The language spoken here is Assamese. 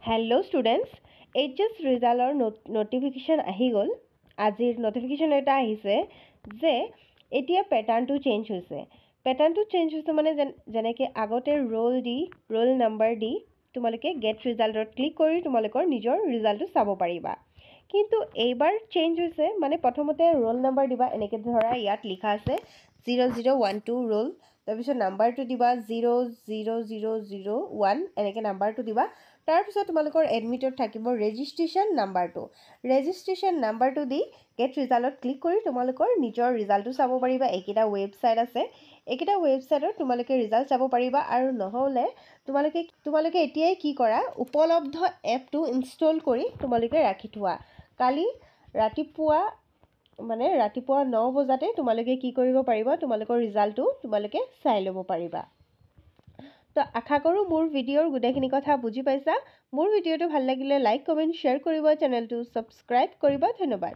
Hello students, HS ৰিজাল্টৰ নটিফিকেশ্যন আহি গ'ল। আজিৰ নটিফিকেশ্যন এটা আহিছে যে এতিয়া পেটাৰ্ণটো চেঞ্জ হৈছে। পেটাৰ্ণটো চেঞ্জ হৈছে মানে যেনেকৈ আগতে ৰোল নাম্বাৰ দি তোমালোকে গেট ৰিজাল্টত ক্লিক কৰি তোমালোকৰ নিজৰ ৰিজাল্টটো চাব পাৰিবা। কিন্তু এইবাৰ চেঞ্জ হৈছে মানে প্ৰথমতে ৰোল নাম্বাৰ দিবা, এনেকৈ ধৰা ইয়াত লিখা আছে 0012 ৰোল, তাৰপিছত নাম্বাৰটো দিবা 00001, এনেকৈ নাম্বাৰটো দিবা। তাৰপিছত তোমালোকৰ এডমিটত থাকিব ৰেজিষ্ট্ৰেশ্যন নাম্বাৰটো দি গেট ৰিজাল্টত ক্লিক কৰি তোমালোকৰ নিজৰ ৰিজাল্টটো চাব পাৰিবা। এইকেইটা ৱেবছাইট আছে, এইকেইটা ৱেবছাইটত তোমালোকে ৰিজাল্ট চাব পাৰিবা। আৰু নহ'লে তোমালোকে এতিয়াই কি কৰা, উপলব্ধ এপটো ইনষ্টল কৰি তোমালোকে ৰাখি থোৱা। কালি ৰাতিপুৱা 9 বজাতে তোমালোকে কি কৰিব পাৰিবা, তোমালোকৰ ৰিজাল্টটো তোমালোকে চাই ল'ব পাৰিবা। তো আশা কৰোঁ মোৰ ভিডিঅ'ৰ গোটেইখিনি কথা বুজি পাইছা। মোৰ ভিডিঅ'টো ভাল লাগিলে লাইক, কমেণ্ট, শ্বেয়াৰ কৰিব, চেনেলটো ছাবস্ক্ৰাইব কৰিবা। ধন্যবাদ।